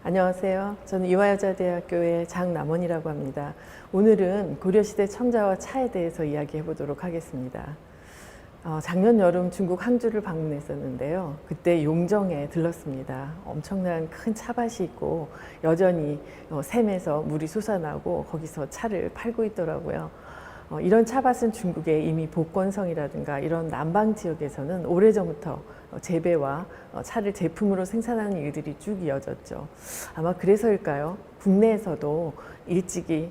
안녕하세요. 저는 이화여자대학교의 장남원이라고 합니다. 오늘은 고려시대 청자와 차에 대해서 이야기해 보도록 하겠습니다. 작년 여름 중국 항주를 방문했었는데요. 그때 용정에 들렀습니다. 엄청난 큰 차밭이 있고 여전히 샘에서 물이 솟아나고 거기서 차를 팔고 있더라고요. 이런 차밭은 중국의 이미 복건성이라든가 이런 남방 지역에서는 오래전부터 재배와 차를 제품으로 생산하는 일들이 쭉 이어졌죠. 아마 그래서일까요? 국내에서도 일찍이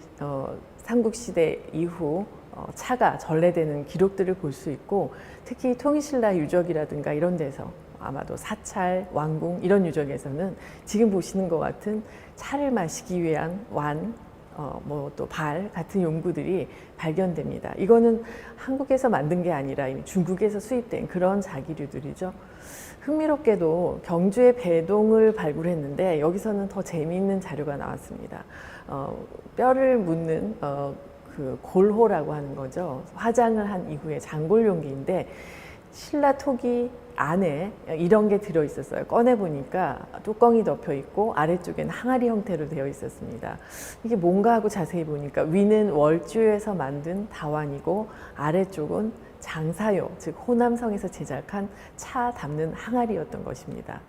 삼국시대 이후 차가 전래되는 기록들을 볼 수 있고, 특히 통일신라 유적이라든가 이런 데서 아마도 사찰, 왕궁 이런 유적에서는 지금 보시는 것 같은 차를 마시기 위한 완, 또 발 같은 용구들이 발견됩니다. 이거는 한국에서 만든 게 아니라 이미 중국에서 수입된 그런 자기류들이죠. 흥미롭게도 경주의 배동을 발굴했는데 여기서는 더 재미있는 자료가 나왔습니다. 뼈를 묻는 그 골호라고 하는 거죠. 화장을 한 이후에 장골 용기인데 신라 토기 안에 이런 게 들어 있었어요. 꺼내 보니까 뚜껑이 덮여 있고 아래쪽에는 항아리 형태로 되어 있었습니다. 이게 뭔가 하고 자세히 보니까 위는 월주에서 만든 다완이고 아래쪽은 장사요, 즉 호남성에서 제작한 차 담는 항아리였던 것입니다.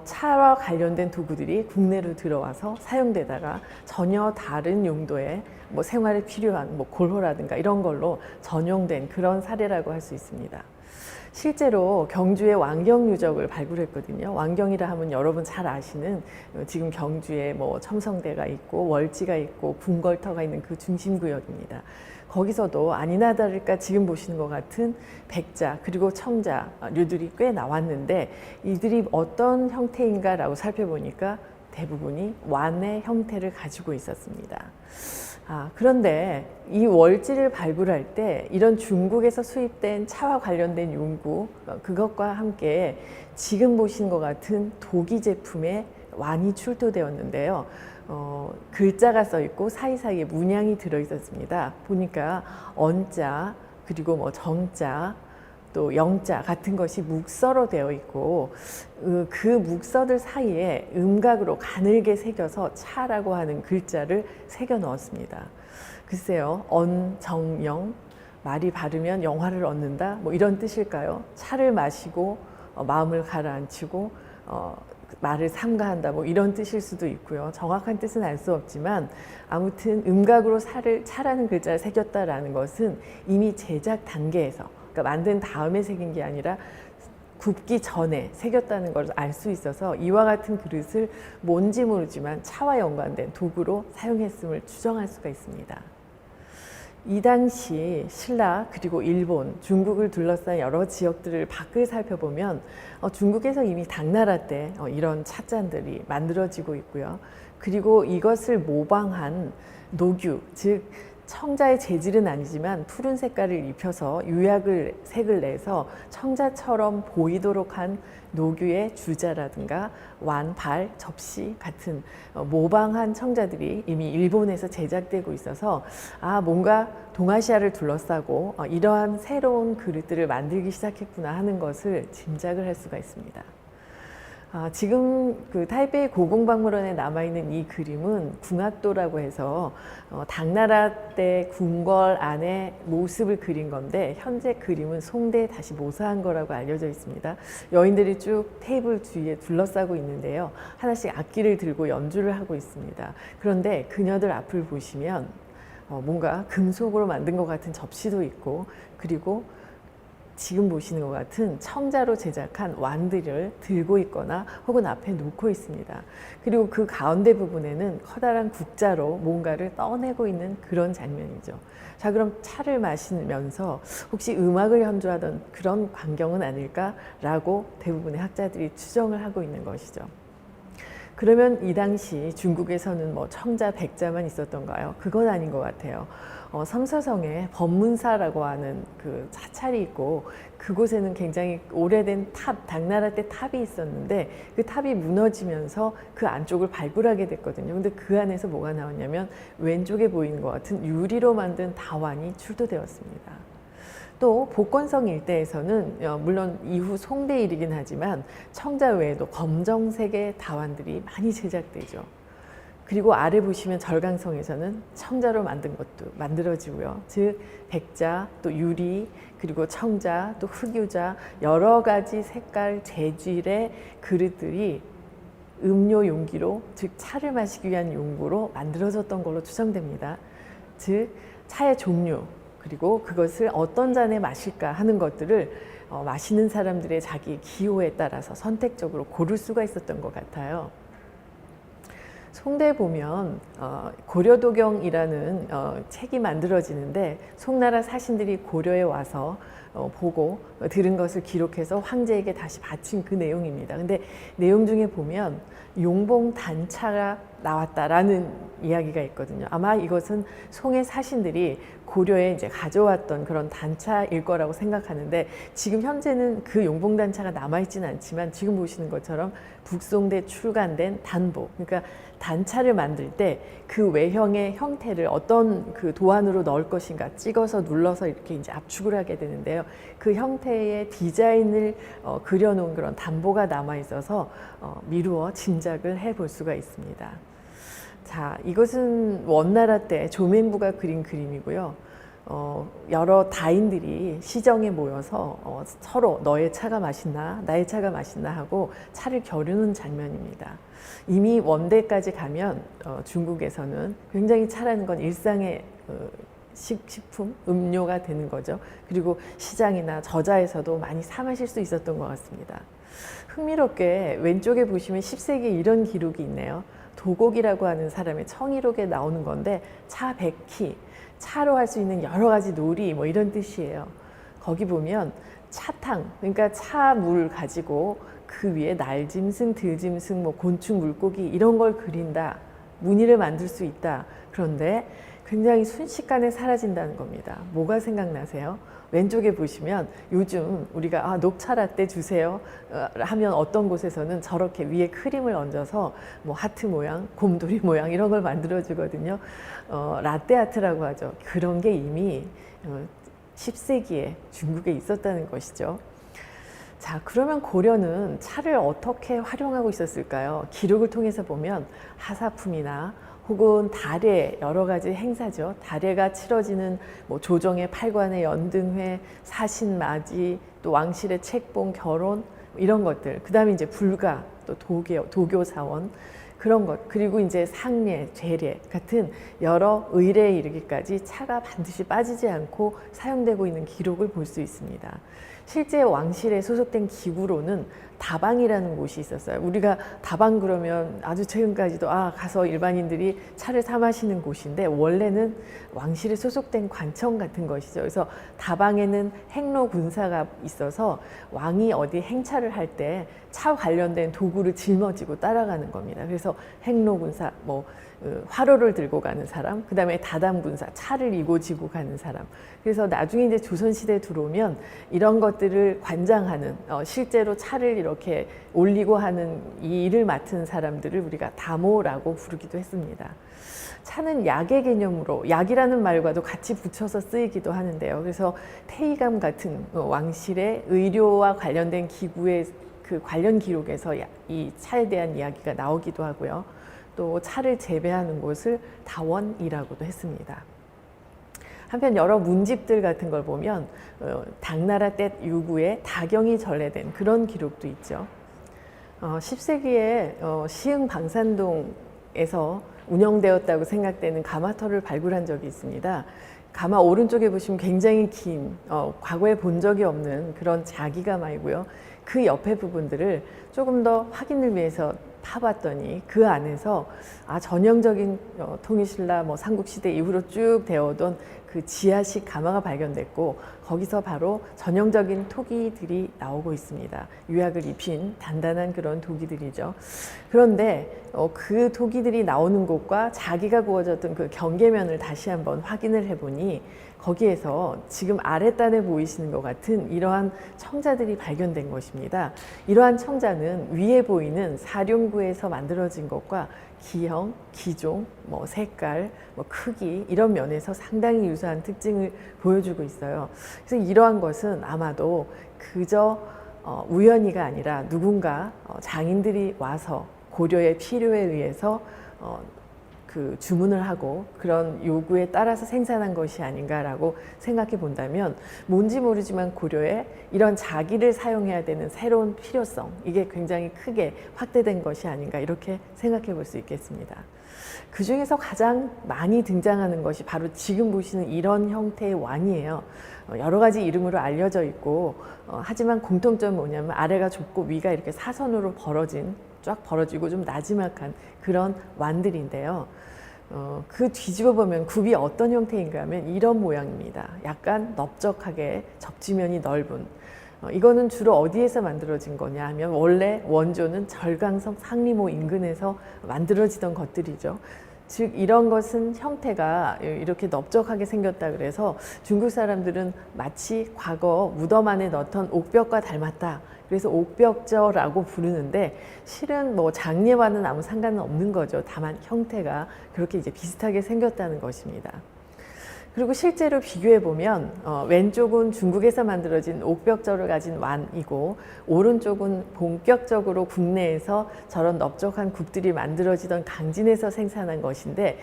차와 관련된 도구들이 국내로 들어와서 사용되다가 전혀 다른 용도의 생활에 필요한 골호라든가 이런 걸로 전용된 그런 사례라고 할 수 있습니다. 실제로 경주의 왕경 유적을 발굴했거든요. 왕경이라 하면 여러분 잘 아시는 지금 경주에 첨성대가 있고 월지가 있고 궁궐터가 있는 그 중심 구역입니다. 거기서도 아니나 다를까 지금 보시는 것 같은 백자 그리고 청자류들이 꽤 나왔는데 이들이 어떤 형태인가라고 살펴보니까 대부분이 완의 형태를 가지고 있었습니다. 그런데 이 월지를 발굴할 때 이런 중국에서 수입된 차와 관련된 용구, 그것과 함께 지금 보시는 것 같은 도기 제품의 완이 출토되었는데요. 글자가 써 있고 사이사이에 문양이 들어 있었습니다. 보니까 언자, 그리고 정자, 또 영자 같은 것이 묵서로 되어 있고 그 묵서들 사이에 음각으로 가늘게 새겨서 차라고 하는 글자를 새겨 넣었습니다. 글쎄요, 언정영, 말이 바르면 영화를 얻는다, 이런 뜻일까요? 차를 마시고 마음을 가라앉히고 말을 삼가한다, 이런 뜻일 수도 있고요. 정확한 뜻은 알 수 없지만 아무튼 음각으로 차라는 글자를 새겼다라는 것은 이미 제작 단계에서, 그러니까 만든 다음에 새긴 게 아니라 굽기 전에 새겼다는 걸 알 수 있어서 이와 같은 그릇을 뭔지 모르지만 차와 연관된 도구로 사용했음을 추정할 수가 있습니다. 이 당시 신라 그리고 일본, 중국을 둘러싼 여러 지역들을 밖을 살펴보면 중국에서 이미 당나라 때 이런 찻잔들이 만들어지고 있고요. 그리고 이것을 모방한 노규, 즉 청자의 재질은 아니지만 푸른 색깔을 입혀서 색을 내서 청자처럼 보이도록 한 노규의 주자라든가 완, 발, 접시 같은 모방한 청자들이 이미 일본에서 제작되고 있어서 뭔가 동아시아를 둘러싸고 이러한 새로운 그릇들을 만들기 시작했구나 하는 것을 짐작을 할 수가 있습니다. 지금 그 타이베이 고궁박물원에 남아있는 이 그림은 궁합도라고 해서 당나라 때 궁궐 안의 모습을 그린 건데 현재 그림은 송대에 다시 모사한 거라고 알려져 있습니다. 여인들이 쭉 테이블 주위에 둘러싸고 있는데요. 하나씩 악기를 들고 연주를 하고 있습니다. 그런데 그녀들 앞을 보시면 뭔가 금속으로 만든 것 같은 접시도 있고, 그리고 지금 보시는 것 같은 청자로 제작한 완들을 들고 있거나 혹은 앞에 놓고 있습니다. 그리고 그 가운데 부분에는 커다란 국자로 뭔가를 떠내고 있는 그런 장면이죠. 자, 그럼 차를 마시면서 혹시 음악을 연주하던 그런 광경은 아닐까라고 대부분의 학자들이 추정을 하고 있는 것이죠. 그러면 이 당시 중국에서는 청자, 백자만 있었던가요? 그건 아닌 것 같아요. 삼서성에 법문사라고 하는 그 사찰이 있고 그곳에는 굉장히 오래된 당나라 때 탑이 있었는데 그 탑이 무너지면서 그 안쪽을 발굴하게 됐거든요. 근데 그 안에서 뭐가 나왔냐면 왼쪽에 보이는 것 같은 유리로 만든 다완이 출토되었습니다. 또 복건성 일대에서는 물론 이후 송대에 이르긴 하지만 청자 외에도 검정색의 다환들이 많이 제작되죠. 그리고 아래 보시면 절강성에서는 청자로 만든 것도 만들어지고요. 즉 백자, 또 유리, 그리고 청자, 또 흑유자 여러 가지 색깔, 재질의 그릇들이 음료 용기로, 즉 차를 마시기 위한 용구로 만들어졌던 걸로 추정됩니다. 즉 차의 종류, 그리고 그것을 어떤 잔에 마실까 하는 것들을 마시는 사람들의 자기 기호에 따라서 선택적으로 고를 수가 있었던 것 같아요. 송대에 보면 고려도경이라는 책이 만들어지는데 송나라 사신들이 고려에 와서 보고 들은 것을 기록해서 황제에게 다시 바친 그 내용입니다. 근데 내용 중에 보면 용봉 단차가 나왔다라는 이야기가 있거든요. 아마 이것은 송의 사신들이 고려에 이제 가져왔던 그런 단차일 거라고 생각하는데, 지금 현재는 그 용봉 단차가 남아있지는 않지만 지금 보시는 것처럼 북송대 출간된 단보, 그러니까 단차를 만들 때 그 외형의 형태를 어떤 그 도안으로 넣을 것인가 찍어서 눌러서 이렇게 이제 압축을 하게 되는데요. 그 형태의 디자인을 그려놓은 그런 단보가 남아 있어서 미루어 짐작을 해볼 수가 있습니다. 자, 이것은 원나라 때 조맹부가 그린 그림이고요. 여러 다인들이 시정에 모여서 서로 너의 차가 맛있나 나의 차가 맛있나 하고 차를 겨루는 장면입니다. 이미 원대까지 가면 중국에서는 굉장히 차라는 건 일상의 식품, 음료가 되는 거죠. 그리고 시장이나 저자에서도 많이 사 마실 수 있었던 것 같습니다. 흥미롭게 왼쪽에 보시면 10세기에 이런 기록이 있네요. 도곡이라고 하는 사람의 청이록에 나오는 건데 차 100키, 차로 할 수 있는 여러 가지 놀이 뭐 이런 뜻이에요. 거기 보면 차탕, 그러니까 차물 가지고 그 위에 날짐승, 들짐승, 뭐 곤충, 물고기 이런 걸 그린다. 무늬를 만들 수 있다. 그런데 굉장히 순식간에 사라진다는 겁니다. 뭐가 생각나세요? 왼쪽에 보시면 요즘 우리가 녹차라떼 주세요 하면 어떤 곳에서는 저렇게 위에 크림을 얹어서 뭐 하트 모양, 곰돌이 모양 이런 걸 만들어 주거든요. 라떼아트라고 하죠. 그런 게 이미 10세기에 중국에 있었다는 것이죠. 자, 그러면 고려는 차를 어떻게 활용하고 있었을까요? 기록을 통해서 보면 하사품이나 혹은 달의 여러 가지 행사죠. 달해가 치러지는 뭐 조정의 팔관의 연등회, 사신맞이, 또 왕실의 책봉, 결혼 이런 것들. 그 다음에 이제 불가, 또 도교 사원 그런 것, 그리고 이제 상례, 제례 같은 여러 의례에 이르기까지 차가 반드시 빠지지 않고 사용되고 있는 기록을 볼 수 있습니다. 실제 왕실에 소속된 기구로는 다방이라는 곳이 있었어요. 우리가 다방 그러면 아주 최근까지도 가서 일반인들이 차를 사 마시는 곳인데 원래는 왕실에 소속된 관청 같은 것이죠. 그래서 다방에는 행로군사가 있어서 왕이 어디 행차를 할 때 차 관련된 도구를 짊어지고 따라가는 겁니다. 그래서 행로군사, 뭐 화로를 들고 가는 사람, 그 다음에 다담군사, 차를 이고 지고 가는 사람. 그래서 나중에 이제 조선시대에 들어오면 이런 것들을 관장하는, 실제로 차를 이렇게 올리고 하는 이 일을 맡은 사람들을 우리가 다모라고 부르기도 했습니다. 차는 약의 개념으로, 약이라는 말과도 같이 붙여서 쓰이기도 하는데요. 그래서 태의감 같은 왕실의 의료와 관련된 기구의 그 관련 기록에서 이 차에 대한 이야기가 나오기도 하고요. 또 차를 재배하는 곳을 다원이라고도 했습니다. 한편 여러 문집들 같은 걸 보면 당나라 때 유구에 다경이 전래된 그런 기록도 있죠. 10세기에 시흥 방산동에서 운영되었다고 생각되는 가마터를 발굴한 적이 있습니다. 가마 오른쪽에 보시면 굉장히 긴 과거에 본 적이 없는 그런 자기가마이고요. 그 옆에 부분들을 조금 더 확인을 위해서 파봤더니 그 안에서 전형적인 통일신라 뭐 삼국시대 이후로 쭉 되어오던 그 지하식 가마가 발견됐고 거기서 바로 전형적인 토기들이 나오고 있습니다. 유약을 입힌 단단한 그런 도기들이죠. 그런데 그 토기들이 나오는 곳과 자기가 구워졌던 그 경계면을 다시 한번 확인을 해보니 거기에서 지금 아랫단에 보이시는 것 같은 이러한 청자들이 발견된 것입니다. 이러한 청자는 위에 보이는 사룡구에서 만들어진 것과 기형, 기종, 색깔, 크기 이런 면에서 상당히 유사한 특징을 보여주고 있어요. 그래서 이러한 것은 아마도 그저 우연히가 아니라 누군가 장인들이 와서 고려의 필요에 의해서 그 주문을 하고 그런 요구에 따라서 생산한 것이 아닌가라고 생각해 본다면 뭔지 모르지만 고려에 이런 자기를 사용해야 되는 새로운 필요성 이게 굉장히 크게 확대된 것이 아닌가 이렇게 생각해 볼 수 있겠습니다. 그 중에서 가장 많이 등장하는 것이 바로 지금 보시는 이런 형태의 완이에요. 여러 가지 이름으로 알려져 있고 하지만 공통점은 뭐냐면 아래가 좁고 위가 이렇게 사선으로 쫙 벌어지고 좀 나지막한 그런 완들인데요. 그 뒤집어 보면 굽이 어떤 형태인가 하면 이런 모양입니다. 약간 넓적하게 접지면이 넓은 이거는 주로 어디에서 만들어진 거냐 하면 원래 원조는 절강성 상리모 인근에서 만들어지던 것들이죠. 즉 이런 것은 형태가 이렇게 넓적하게 생겼다 그래서 중국 사람들은 마치 과거 무덤 안에 넣던 옥벽과 닮았다. 그래서 옥벽저라고 부르는데 실은 장례와는 아무 상관은 없는 거죠. 다만 형태가 그렇게 이제 비슷하게 생겼다는 것입니다. 그리고 실제로 비교해 보면 왼쪽은 중국에서 만들어진 옥벽저를 가진 완이고 오른쪽은 본격적으로 국내에서 저런 넓적한 굽들이 만들어지던 강진에서 생산한 것인데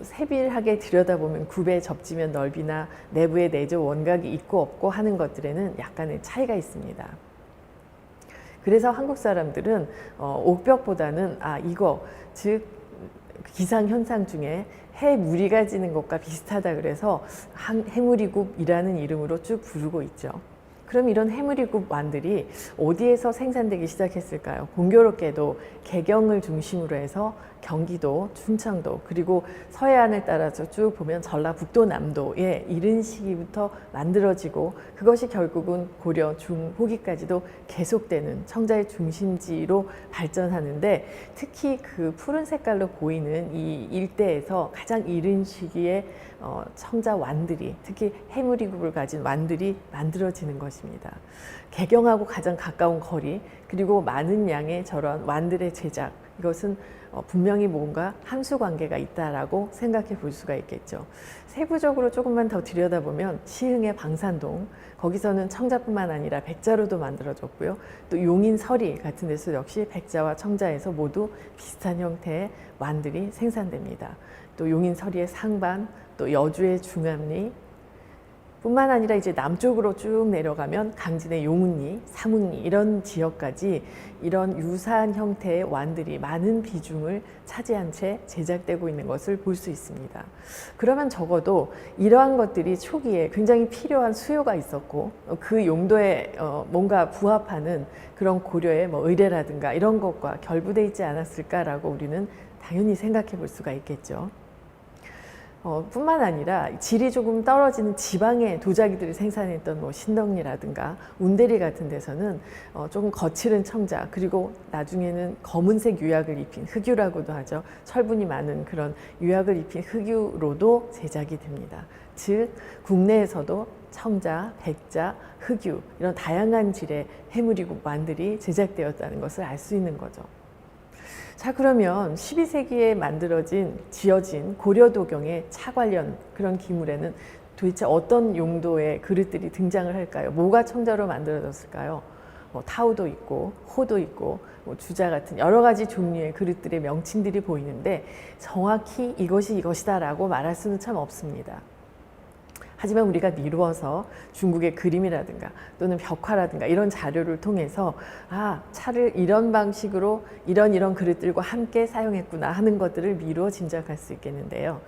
세밀하게 들여다보면 굽의 접지면 넓이나 내부의 내조 원각이 있고 없고 하는 것들에는 약간의 차이가 있습니다. 그래서 한국 사람들은 옥벽보다는 이거 즉 기상현상 중에 해무리가 지는 것과 비슷하다 그래서 해무리굽이라는 이름으로 쭉 부르고 있죠. 그럼 이런 해무리굽 완들이 어디에서 생산되기 시작했을까요? 공교롭게도 개경을 중심으로 해서 경기도, 충청도 그리고 서해안을 따라서 쭉 보면 전라북도, 남도에 이른 시기부터 만들어지고 그것이 결국은 고려, 중, 후기까지도 계속되는 청자의 중심지로 발전하는데 특히 그 푸른 색깔로 보이는 이 일대에서 가장 이른 시기에 청자 완들이 특히 해무리굽을 가진 완들이 만들어지는 것입니다. 개경하고 가장 가까운 거리 그리고 많은 양의 저런 완들의 제작 이것은 분명히 뭔가 함수 관계가 있다라고 생각해 볼 수가 있겠죠. 세부적으로 조금만 더 들여다보면 시흥의 방산동 거기서는 청자뿐만 아니라 백자로도 만들어졌고요. 또 용인 서리 같은 데서 역시 백자와 청자에서 모두 비슷한 형태의 완들이 생산됩니다. 또 용인 서리의 상반, 또 여주의 중암리 뿐만 아니라 이제 남쪽으로 쭉 내려가면 강진의 용은리, 삼흥리 이런 지역까지 이런 유사한 형태의 완들이 많은 비중을 차지한 채 제작되고 있는 것을 볼 수 있습니다. 그러면 적어도 이러한 것들이 초기에 굉장히 필요한 수요가 있었고 그 용도에 뭔가 부합하는 그런 고려의 의례라든가 이런 것과 결부되어 있지 않았을까라고 우리는 당연히 생각해 볼 수가 있겠죠. 뿐만 아니라 질이 조금 떨어지는 지방의 도자기들이 생산했던 신덕리라든가 운대리 같은 데서는 조금 거칠은 청자 그리고 나중에는 검은색 유약을 입힌 흑유라고도 하죠. 철분이 많은 그런 유약을 입힌 흑유로도 제작이 됩니다. 즉 국내에서도 청자, 백자, 흑유 이런 다양한 질의 해무리굽 완들이 제작되었다는 것을 알 수 있는 거죠. 자 그러면 12세기에 지어진 고려도경의 차 관련 그런 기물에는 도대체 어떤 용도의 그릇들이 등장을 할까요? 뭐가 청자로 만들어졌을까요? 타우도 있고 호도 있고 주자 같은 여러 가지 종류의 그릇들의 명칭들이 보이는데 정확히 이것이 이것이다라고 말할 수는 참 없습니다. 하지만 우리가 미루어서 중국의 그림이라든가 또는 벽화라든가 이런 자료를 통해서 차를 이런 방식으로 이런 그릇들과 함께 사용했구나 하는 것들을 미루어 짐작할 수 있겠는데요.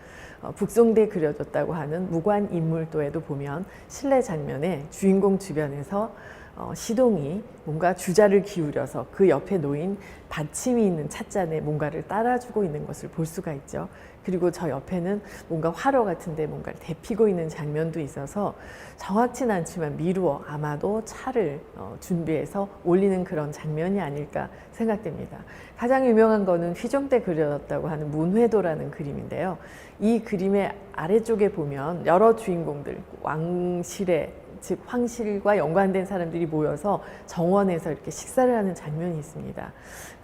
북송대에 그려졌다고 하는 무관인물도에도 보면 실내 장면에 주인공 주변에서 시동이 뭔가 주자를 기울여서 그 옆에 놓인 받침이 있는 찻잔에 뭔가를 따라주고 있는 것을 볼 수가 있죠. 그리고 저 옆에는 뭔가 화로 같은데 뭔가를 데피고 있는 장면도 있어서 정확치는 않지만 미루어 아마도 차를 준비해서 올리는 그런 장면이 아닐까 생각됩니다. 가장 유명한 거는 휘종 때 그려졌다고 하는 문회도라는 그림인데요. 이 그림의 아래쪽에 보면 여러 주인공들, 왕실의 즉 황실과 연관된 사람들이 모여서 정원에서 이렇게 식사를 하는 장면이 있습니다.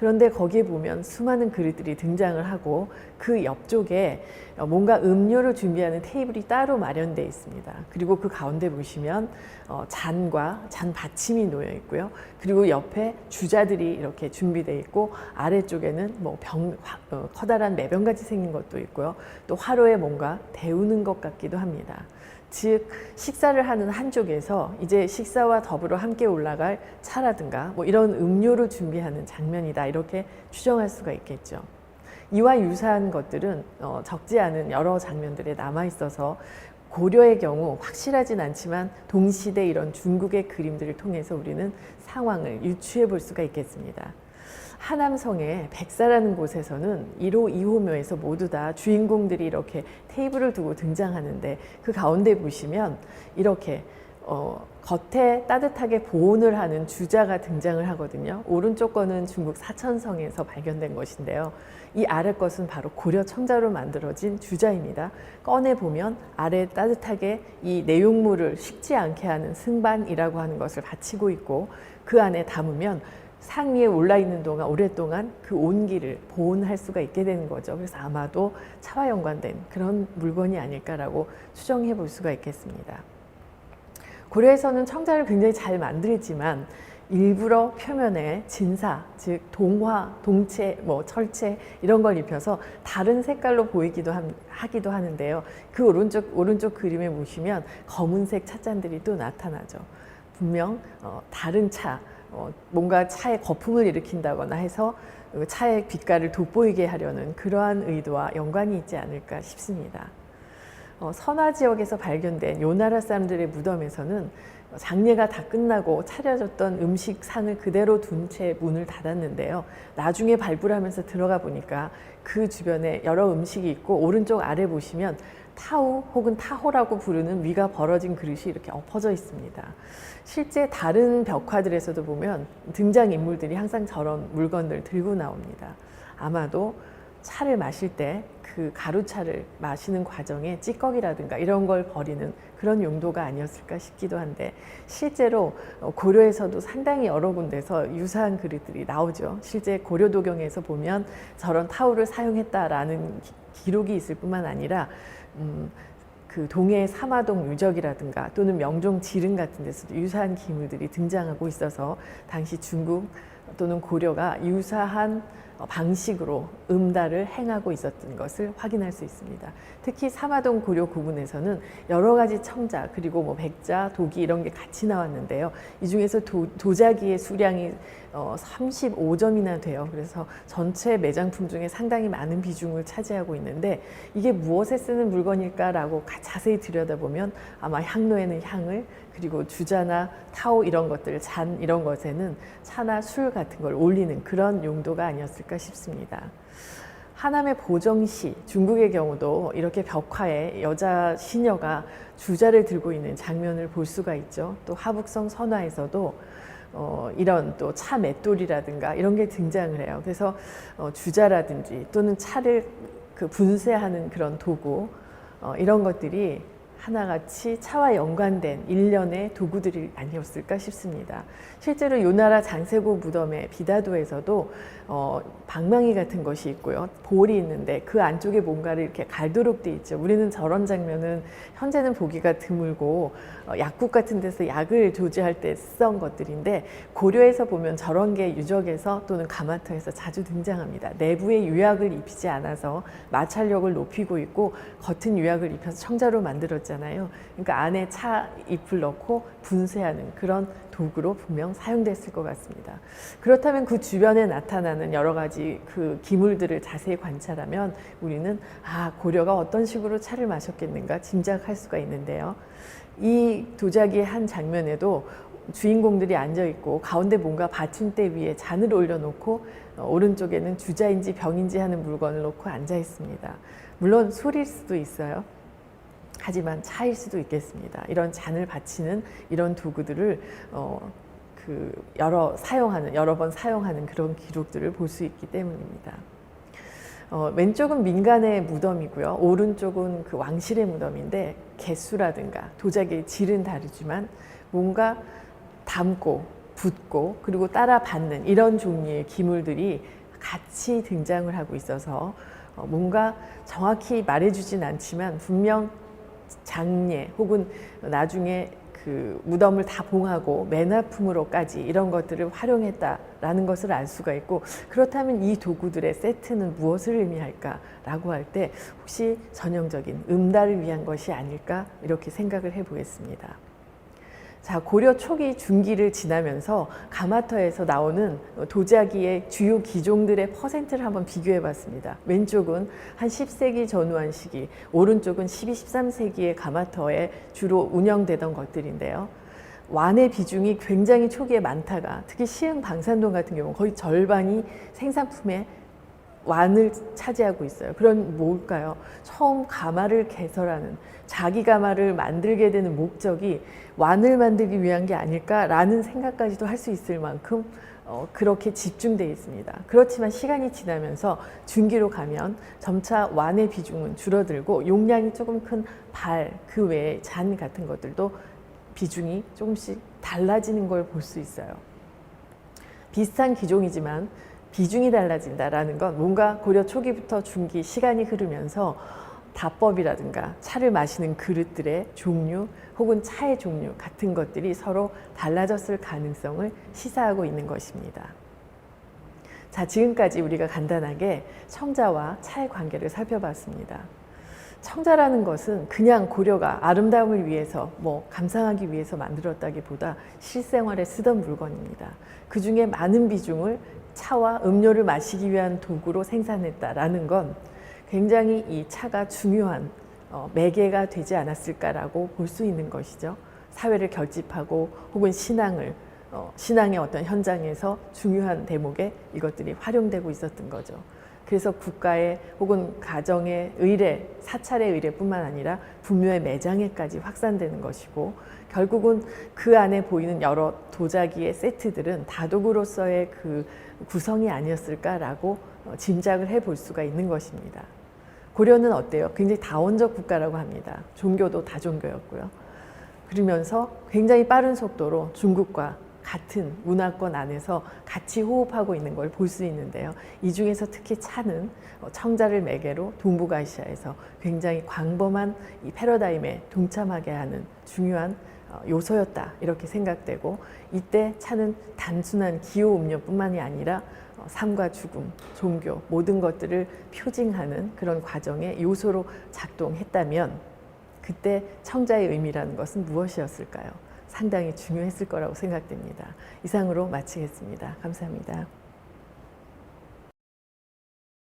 그런데 거기에 보면 수많은 그릇들이 등장을 하고 그 옆쪽에 뭔가 음료를 준비하는 테이블이 따로 마련되어 있습니다. 그리고 그 가운데 보시면 잔과 잔 받침이 놓여 있고요. 그리고 옆에 주자들이 이렇게 준비되어 있고 아래쪽에는 뭐 커다란 매병같이 생긴 것도 있고요. 또 화로에 뭔가 데우는 것 같기도 합니다. 즉 식사를 하는 한쪽에서 이제 식사와 더불어 함께 올라갈 차라든가 뭐 이런 음료를 준비하는 장면이다, 이렇게 추정할 수가 있겠죠. 이와 유사한 것들은 적지 않은 여러 장면들에 남아 있어서 고려의 경우 확실하진 않지만 동시대 이런 중국의 그림들을 통해서 우리는 상황을 유추해 볼 수가 있겠습니다. 하남성의 백사라는 곳에서는 1호, 2호묘에서 모두 다 주인공들이 이렇게 테이블을 두고 등장하는데 그 가운데 보시면 이렇게 겉에 따뜻하게 보온을 하는 주자가 등장을 하거든요. 오른쪽 거는 중국 사천성에서 발견된 것인데요. 이 아래 것은 바로 고려 청자로 만들어진 주자입니다. 꺼내보면 아래 따뜻하게 이 내용물을 식지 않게 하는 승반이라고 하는 것을 받치고 있고 그 안에 담으면 상 위에 올라 있는 동안 오랫동안 그 온기를 보온할 수가 있게 되는 거죠. 그래서 아마도 차와 연관된 그런 물건이 아닐까라고 추정해 볼 수가 있겠습니다. 고려에서는 청자를 굉장히 잘 만들지만 일부러 표면에 진사, 즉 동화, 동체, 뭐 철체 이런 걸 입혀서 다른 색깔로 보이기도 하기도 하는데요. 그 오른쪽 그림에 보시면 검은색 찻잔들이 또 나타나죠. 분명 다른 차, 뭔가 차에 거품을 일으킨다거나 해서 차의 빛깔을 돋보이게 하려는 그러한 의도와 연관이 있지 않을까 싶습니다. 선화 지역에서 발견된 요나라 사람들의 무덤에서는 장례가 다 끝나고 차려졌던 음식상을 그대로 둔 채 문을 닫았는데요. 나중에 발굴하면서 들어가 보니까 그 주변에 여러 음식이 있고 오른쪽 아래 보시면 타우 혹은 타호라고 부르는 위가 벌어진 그릇이 이렇게 엎어져 있습니다. 실제 다른 벽화들에서도 보면 등장인물들이 항상 저런 물건들 들고 나옵니다. 아마도 차를 마실 때 그 가루차를 마시는 과정에 찌꺼기라든가 이런 걸 버리는 그런 용도가 아니었을까 싶기도 한데 실제로 고려에서도 상당히 여러 군데서 유사한 그릇들이 나오죠. 실제 고려도경에서 보면 저런 타올을 사용했다라는 기록이 있을 뿐만 아니라 그 동해 사마동 유적이라든가 또는 명종 지릉 같은 데서도 유사한 기물들이 등장하고 있어서 당시 중국 또는 고려가 유사한 방식으로 음달을 행하고 있었던 것을 확인할 수 있습니다. 특히 사마동 고려 구분에서는 여러 가지 청자 그리고 뭐 백자, 도기 이런 게 같이 나왔는데요. 이 중에서 도자기의 수량이 35점이나 돼요. 그래서 전체 매장품 중에 상당히 많은 비중을 차지하고 있는데 이게 무엇에 쓰는 물건일까라고 자세히 들여다보면 아마 향로에는 향을, 그리고 주자나 타오 이런 것들, 잔 이런 것에는 차나 술 같은 걸 올리는 그런 용도가 아니었을까 싶습니다. 하남의 보정시, 중국의 경우도 이렇게 벽화에 여자 시녀가 주자를 들고 있는 장면을 볼 수가 있죠. 또 하북성 선화에서도 이런 또 차 맷돌이라든가 이런 게 등장을 해요. 그래서 주자라든지 또는 차를 그 분쇄하는 그런 도구 이런 것들이 하나같이 차와 연관된 일련의 도구들이 아니었을까 싶습니다. 실제로 요나라 장세고 무덤의 비다도에서도 방망이 같은 것이 있고요. 볼이 있는데 그 안쪽에 뭔가를 이렇게 갈도록 돼 있죠. 우리는 저런 장면은 현재는 보기가 드물고 약국 같은 데서 약을 조지할 때 쓰던 것들인데 고려에서 보면 저런 게 유적에서 또는 가마터에서 자주 등장합니다. 내부에 유약을 입히지 않아서 마찰력을 높이고 있고 겉은 유약을 입혀서 청자로 만들었잖아요. 그러니까 안에 차 잎을 넣고 분쇄하는 그런 도구로 분명 사용됐을 것 같습니다. 그렇다면 그 주변에 나타나는 여러 가지 그 기물들을 자세히 관찰하면 우리는 고려가 어떤 식으로 차를 마셨겠는가 짐작할 수가 있는데요. 이 도자기의 한 장면에도 주인공들이 앉아 있고 가운데 뭔가 받침대 위에 잔을 올려놓고 오른쪽에는 주자인지 병인지 하는 물건을 놓고 앉아 있습니다. 물론 술일 수도 있어요. 하지만 차일 수도 있겠습니다. 이런 잔을 받치는 이런 도구들을 여러 번 사용하는 그런 기록들을 볼 수 있기 때문입니다. 왼쪽은 민간의 무덤이고요. 오른쪽은 그 왕실의 무덤인데 개수라든가 도자기의 질은 다르지만 뭔가 담고 붓고 그리고 따라 받는 이런 종류의 기물들이 같이 등장을 하고 있어서 뭔가 정확히 말해주진 않지만 분명 장례 혹은 나중에 그 무덤을 다 봉하고 매납품으로까지 이런 것들을 활용했다라는 것을 알 수가 있고, 그렇다면 이 도구들의 세트는 무엇을 의미할까라고 할 때 혹시 전형적인 음달을 위한 것이 아닐까 이렇게 생각을 해보겠습니다. 자, 고려 초기 중기를 지나면서 가마터에서 나오는 도자기의 주요 기종들의 퍼센트를 한번 비교해 봤습니다. 왼쪽은 한 10세기 전후한 시기, 오른쪽은 12, 13세기의 가마터에 주로 운영되던 것들인데요. 완의 비중이 굉장히 초기에 많다가 특히 시흥 방산동 같은 경우 거의 절반이 생산품의 완을 차지하고 있어요. 그런 뭘까요? 처음 가마를 개설하는, 자기 가마를 만들게 되는 목적이 완을 만들기 위한 게 아닐까라는 생각까지도 할 수 있을 만큼 그렇게 집중되어 있습니다. 그렇지만 시간이 지나면서 중기로 가면 점차 완의 비중은 줄어들고 용량이 조금 큰 발, 그 외에 잔 같은 것들도 비중이 조금씩 달라지는 걸 볼 수 있어요. 비슷한 기종이지만 비중이 달라진다라는 건 뭔가 고려 초기부터 중기 시간이 흐르면서 다법이라든가 차를 마시는 그릇들의 종류 혹은 차의 종류 같은 것들이 서로 달라졌을 가능성을 시사하고 있는 것입니다. 자, 지금까지 우리가 간단하게 청자와 차의 관계를 살펴봤습니다. 청자라는 것은 그냥 고려가 아름다움을 위해서 감상하기 위해서 만들었다기보다 실생활에 쓰던 물건입니다. 그 중에 많은 비중을 차와 음료를 마시기 위한 도구로 생산했다라는 건 굉장히 이 차가 중요한 매개가 되지 않았을까라고 볼 수 있는 것이죠. 사회를 결집하고 혹은 신앙의 어떤 현장에서 중요한 대목에 이것들이 활용되고 있었던 거죠. 그래서 국가의 혹은 가정의 의례, 사찰의 의례뿐만 아니라 부묘의 매장에까지 확산되는 것이고, 결국은 그 안에 보이는 여러 도자기의 세트들은 다도구로서의 그 구성이 아니었을까라고 짐작을 해볼 수가 있는 것입니다. 고려는 어때요? 굉장히 다원적 국가라고 합니다. 종교도 다종교였고요. 그러면서 굉장히 빠른 속도로 중국과 같은 문화권 안에서 같이 호흡하고 있는 걸 볼 수 있는데요. 이 중에서 특히 차는 청자를 매개로 동북아시아에서 굉장히 광범한 이 패러다임에 동참하게 하는 중요한 요소였다 이렇게 생각되고, 이때 차는 단순한 기호 음료뿐만이 아니라 삶과 죽음, 종교 모든 것들을 표징하는 그런 과정의 요소로 작동했다면 그때 청자의 의미라는 것은 무엇이었을까요? 상당히 중요했을 거라고 생각됩니다. 이상으로 마치겠습니다. 감사합니다.